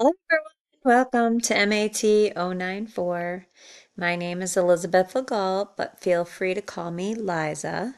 Hello, everyone. Welcome to MAT 094. My name is Elizabeth Legault, but feel free to call me Liza.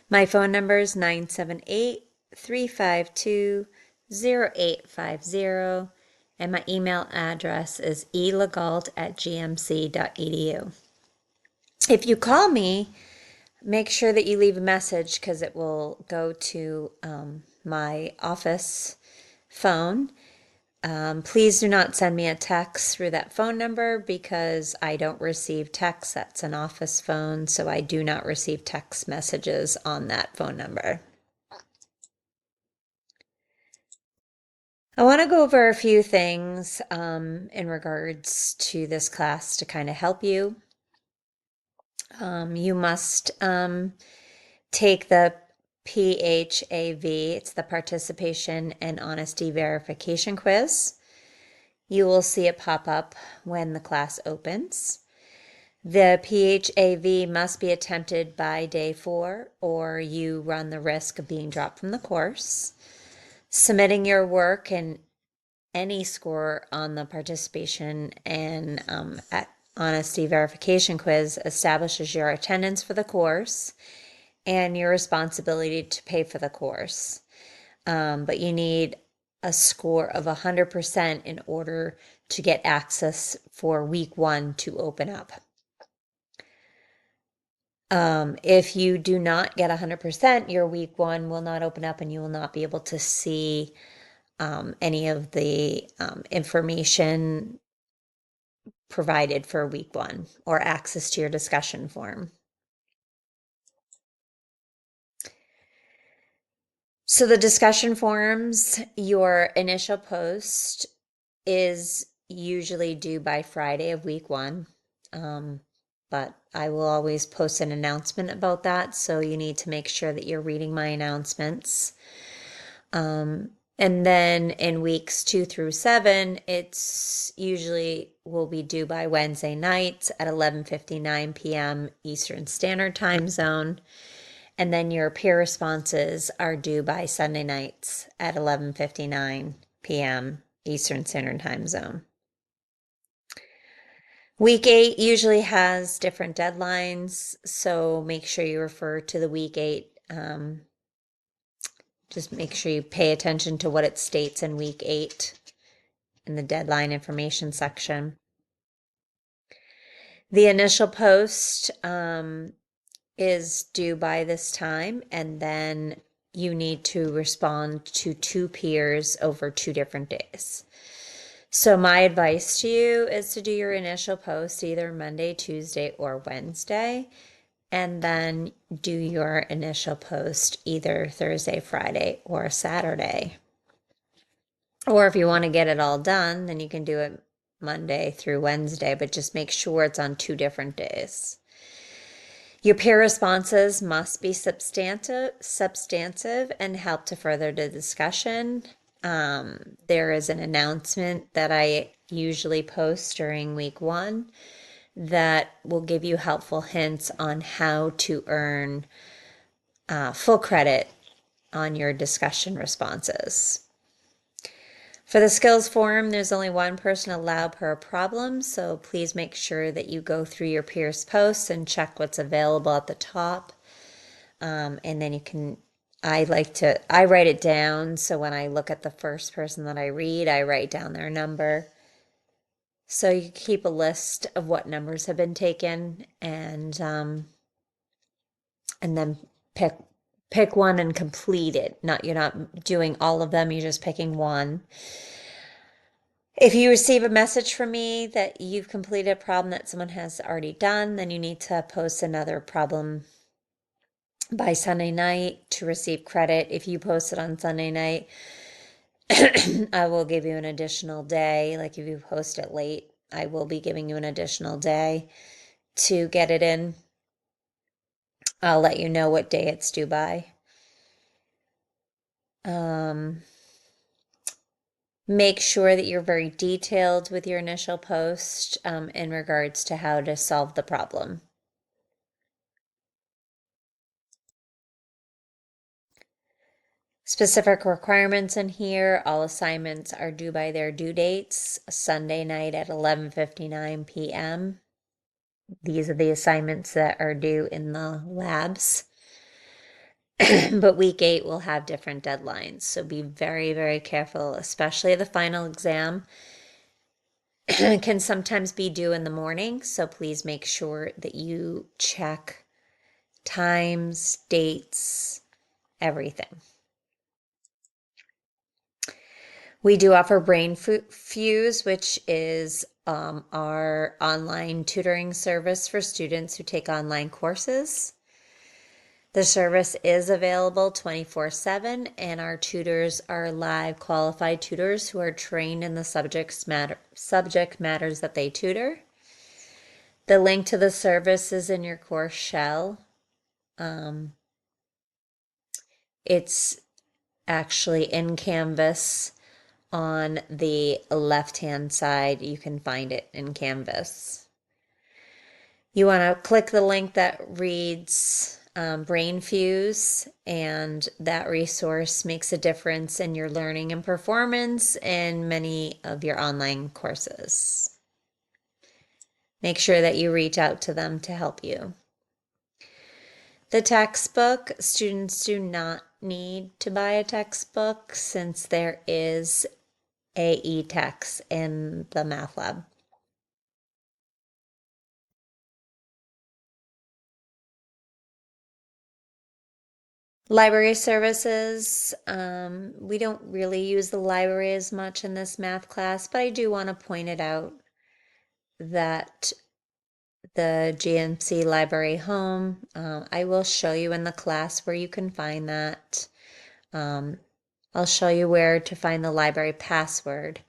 My phone number is 978-352-0850, and my email address is elegault@gmc.edu. If you call me, make sure that you leave a message because it will go to my office phone. Please do not send me a text through that phone number because I don't receive texts. That's an office phone, so I do not receive text messages on that phone number. I want to go over a few things in regards to this class to kind of help you. You must take the PHAV, it's the Participation and Honesty Verification Quiz. You will see it pop up when the class opens. The PHAV must be attempted by day 4 or you run the risk of being dropped from the course. Submitting your work and any score on the participation and honesty verification quiz establishes your attendance for the course and your responsibility to pay for the course. But you need a score of 100% in order to get access for week 1 to open up. If you do not get 100%, your week 1 will not open up and you will not be able to see any of the information provided for week 1 or access to your discussion forum. So the discussion forums, your initial post is usually due by Friday of week 1. But I will always post an announcement about that, so you need to make sure that you're reading my announcements. And then in weeks 2 through 7, it's usually will be due by Wednesday nights at 11:59 p.m. Eastern Standard Time Zone. And then your peer responses are due by Sunday nights at 11:59 p.m. Eastern Standard Time Zone. Week 8 usually has different deadlines, so make sure you refer to the week 8. Just make sure you pay attention to what it states in week 8 in the deadline information section. The initial post is due by this time, and then you need to respond to 2 peers over 2 different days. So my advice to you is to do your initial post either Monday, Tuesday, or Wednesday, and then do your initial post either Thursday, Friday, or Saturday. Or if you want to get it all done, then you can do it Monday through Wednesday, but just make sure it's on 2 different days. Your peer responses must be substantive and help to further the discussion. There is an announcement that I usually post during week 1 that will give you helpful hints on how to earn full credit on your discussion responses. For the skills forum, there's only 1 person allowed per problem, so please make sure that you go through your peers' posts and check what's available at the top. And then you can, I write it down, so when I look at the first person that I read, I write down their number. So you keep a list of what numbers have been taken and then pick one and complete it. You're not doing all of them, you're just picking one. If you receive a message from me that you've completed a problem that someone has already done, then you need to post another problem by Sunday night to receive credit. If you post it on Sunday night, I will give you an additional day. Like if you post it late, I will be giving you an additional day to get it in. I'll let you know what day it's due by. Make sure that you're very detailed with your initial post in regards to how to solve the problem. Specific requirements in here, all assignments are due by their due dates, Sunday night at 11:59 p.m. These are the assignments that are due in the labs. But week 8 will have different deadlines, so be very, very careful, especially the final exam can sometimes be due in the morning, so please make sure that you check times, dates, everything. We do offer Brain Fuse, which is our online tutoring service for students who take online courses. The service is available 24/7, and our tutors are live qualified tutors who are trained in the subject matters that they tutor. The link to the service is in your course shell. It's actually in Canvas on the left-hand side. You can find it in Canvas. You want to click the link that reads Brain Fuse, and that resource makes a difference in your learning and performance in many of your online courses. Make sure that you reach out to them to help you. The textbook, students do not need to buy a textbook since there is a e-text in the math lab. Library services, we don't really use the library as much in this math class, but I do want to point it out that the GMC Library Home, I will show you in the class where you can find that. I'll show you where to find the library password,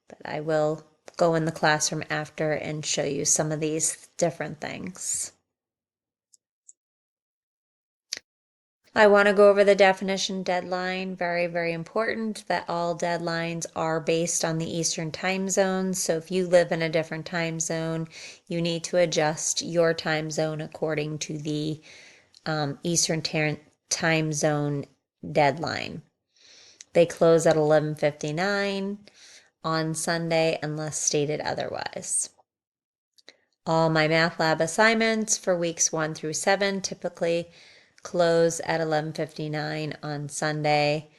but I will go in the classroom after and show you some of these different things. I want to go over the definition deadline. Very, very important that all deadlines are based on the Eastern time zone. So if you live in a different time zone, you need to adjust your time zone according to the Eastern time zone deadline. They close at 11:59 on Sunday unless stated otherwise. All my math lab assignments for weeks 1 through 7 typically close at 11:59 on Sunday.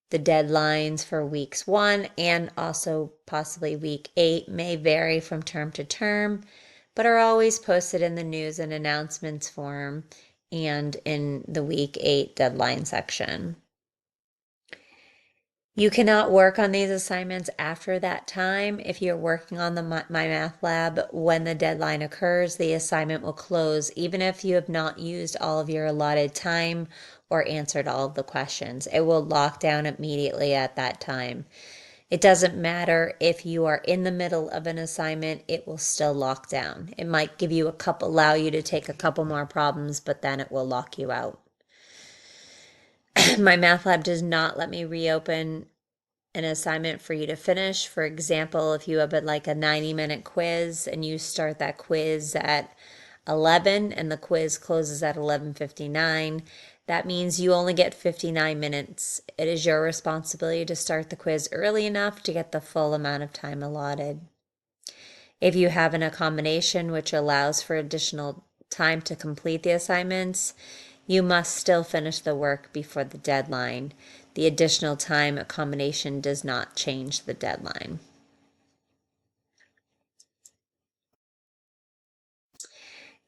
The deadlines for weeks 1 and also possibly week 8 may vary from term to term, but are always posted in the news and announcements forum and in the week 8 deadline section. You cannot work on these assignments after that time. If you're working on the My Math Lab when the deadline occurs, the assignment will close even if you have not used all of your allotted time or answered all of the questions. It will lock down immediately at that time. It doesn't matter if you are in the middle of an assignment, it will still lock down. It might allow you to take a couple more problems, but then it will lock you out. My math lab does not let me reopen an assignment for you to finish. For example, if you have a 90-minute quiz and you start that quiz at 11 and the quiz closes at 11:59, that means you only get 59 minutes. It is your responsibility to start the quiz early enough to get the full amount of time allotted. If you have an accommodation which allows for additional time to complete the assignments, you must still finish the work before the deadline. The additional time accommodation does not change the deadline.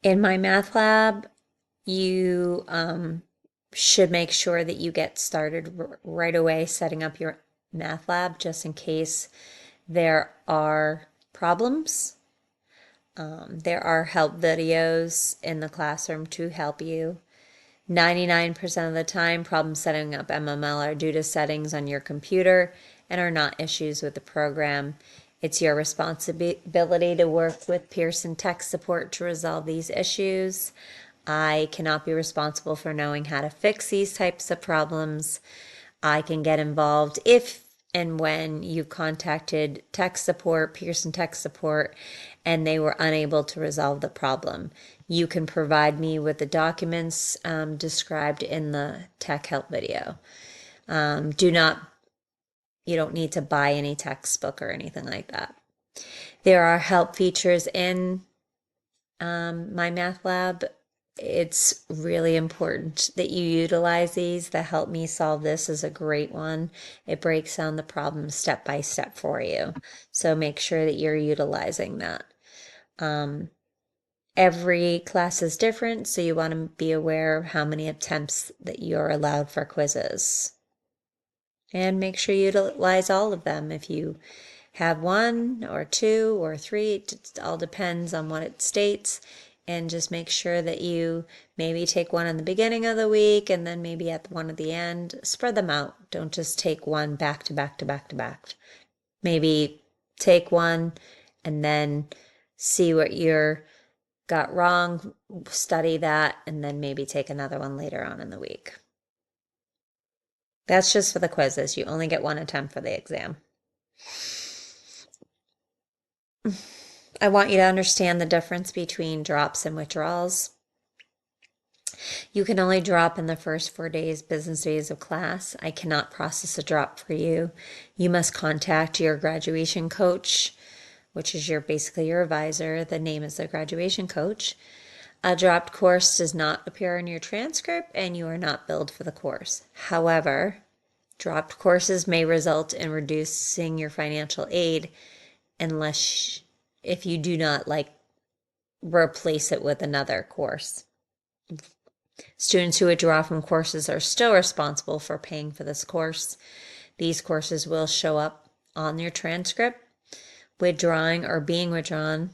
In my math lab, you should make sure that you get started right away setting up your math lab just in case there are problems. There are help videos in the classroom to help you. 99% of the time, problems setting up MML are due to settings on your computer and are not issues with the program. It's your responsibility to work with Pearson Tech Support to resolve these issues. I cannot be responsible for knowing how to fix these types of problems. I can get involved if and when you contacted tech support, Pearson Tech Support, and they were unable to resolve the problem. You can provide me with the documents described in the tech help video. You don't need to buy any textbook or anything like that. There are help features in MyMathLab. It's really important that you utilize these. The Help Me Solve This is a great one. It breaks down the problem step by step for you. So make sure that you're utilizing that. Every class is different, so you want to be aware of how many attempts that you're allowed for quizzes. And make sure you utilize all of them. If you have one or two or three, it all depends on what it states. And just make sure that you maybe take one in the beginning of the week and then maybe at one at the end. Spread them out. Don't just take one back to back to back to back. Maybe take one and then see what you got wrong, study that, and then maybe take another one later on in the week. That's just for the quizzes. You only get one attempt for the exam. I want you to understand the difference between drops and withdrawals. You can only drop in the first 4 days, business days of class. I cannot process a drop for you. You must contact your graduation coach, which is basically your advisor. The name is the graduation coach. A dropped course does not appear in your transcript and you are not billed for the course. However, dropped courses may result in reducing your financial aid unless if you do not replace it with another course. Students who withdraw from courses are still responsible for paying for this course. These courses will show up on your transcript. Withdrawing or being withdrawn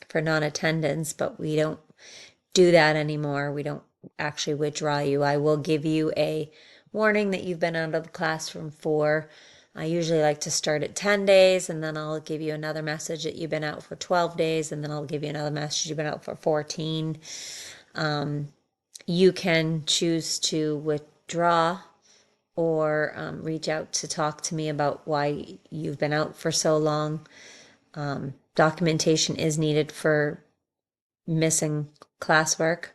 for non-attendance, but we don't do that anymore. We don't actually withdraw you. I will give you a warning that you've been out of the classroom for. I usually like to start at 10 days, and then I'll give you another message that you've been out for 12 days, and then I'll give you another message you've been out for 14. You can choose to withdraw or reach out to talk to me about why you've been out for so long. Documentation is needed for missing classwork.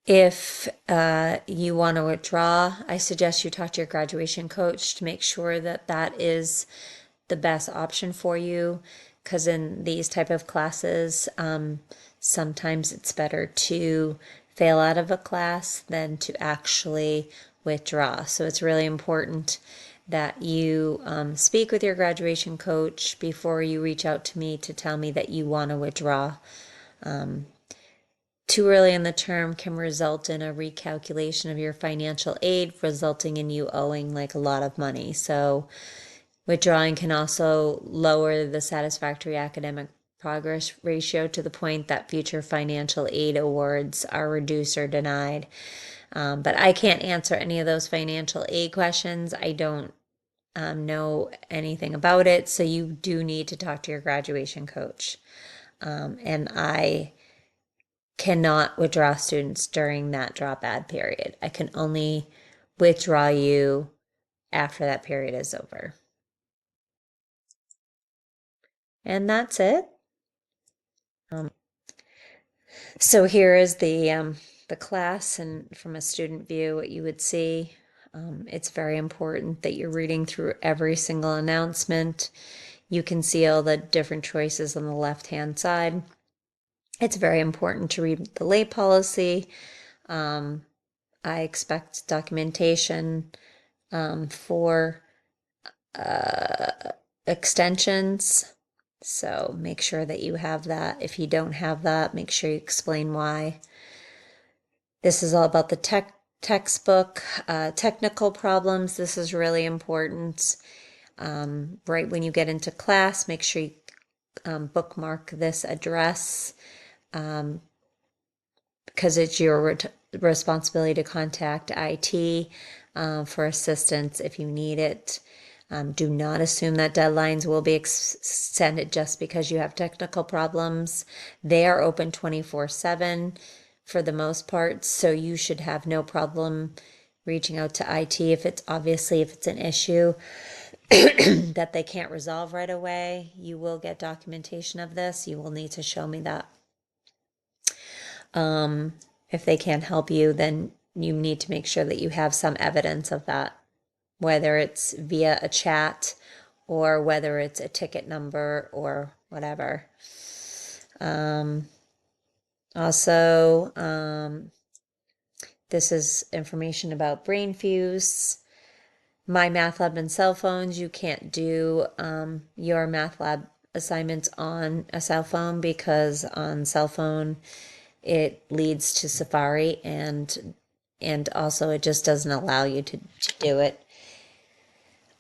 If you want to withdraw, I suggest you talk to your graduation coach to make sure that that is the best option for you. Because in these type of classes, sometimes it's better to fail out of a class than to actually withdraw. So it's really important that you speak with your graduation coach before you reach out to me to tell me that you want to withdraw. Too early in the term can result in a recalculation of your financial aid, resulting in you owing a lot of money. So withdrawing can also lower the satisfactory academic progress ratio to the point that future financial aid awards are reduced or denied. But I can't answer any of those financial aid questions. I don't know anything about it. So you do need to talk to your graduation coach. And I cannot withdraw students during that drop add period. I can only withdraw you after that period is over. And that's it. So here is the class, and from a student view, what you would see. It's very important that you're reading through every single announcement. You can see all the different choices on the left-hand side. It's very important to read the late policy. I expect documentation for extensions. So make sure that you have that. If you don't have that, make sure you explain why. This is all about the textbook, technical problems. This is really important. Right when you get into class, make sure you bookmark this address because it's your responsibility to contact IT for assistance if you need it. Do not assume that deadlines will be extended just because you have technical problems. They are open 24/7 for the most part, so you should have no problem reaching out to IT if it's an issue that they can't resolve right away. You will get documentation of this. You will need to show me that. If they can't help you, then you need to make sure that you have some evidence of that, whether it's via a chat or whether it's a ticket number or whatever. Also, this is information about BrainFuse. MyMathLab and cell phones, you can't do your MathLab assignments on a cell phone because on cell phone it leads to Safari and also it just doesn't allow you to do it.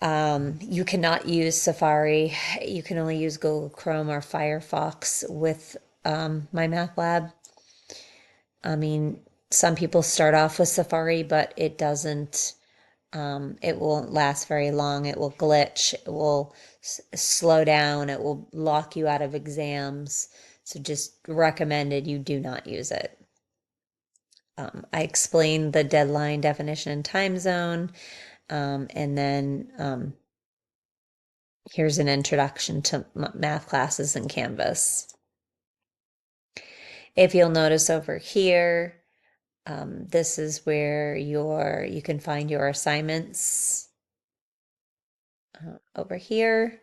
You cannot use Safari. You can only use Google Chrome or Firefox with MyMathLab. I mean, some people start off with Safari, but it doesn't. It won't last very long. It will glitch. It will slow down. It will lock you out of exams. So just recommended you do not use it. I explained the deadline, definition, and time zone. And then here's an introduction to math classes in Canvas. If you'll notice over here, this is where you can find your assignments over here.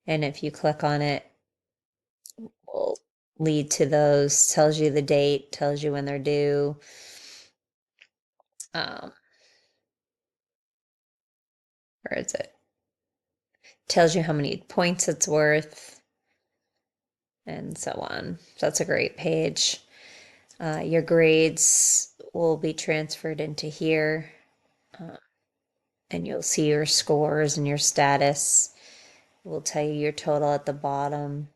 And if you click on it, will lead to those, tells you the date, tells you when they're due. Where is it? Tells you how many points it's worth, and so on. So that's a great page. Your grades will be transferred into here, and you'll see your scores and your status. It will tell you your total at the bottom,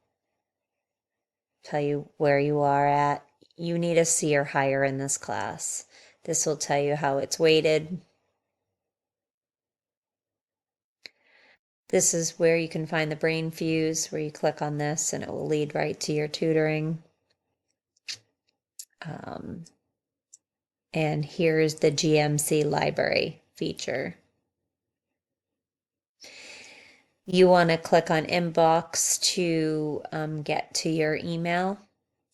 tell you where you are at. You need a C or higher in this class. This will tell you how it's weighted. This is where you can find the BrainFuse, where you click on this and it will lead right to your tutoring. And here's the GMC library feature. You want to click on inbox to get to your email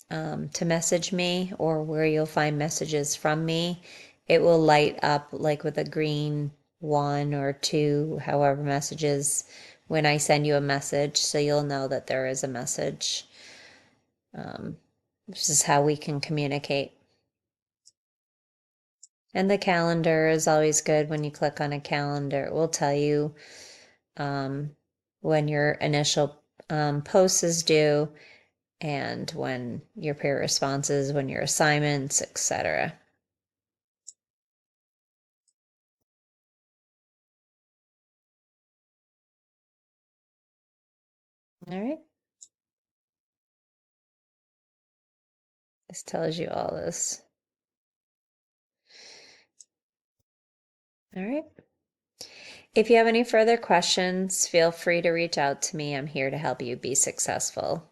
to message me, or where you'll find messages from me. It will light up like with a green 1 or 2, however messages, when I send you a message, so you'll know that there is a message. This is how we can communicate. And the calendar is always good. When you click on a calendar, it will tell you when your initial post is due and when your peer responses, when your assignments, etc. All right. This tells you all this. All right. If you have any further questions, feel free to reach out to me. I'm here to help you be successful.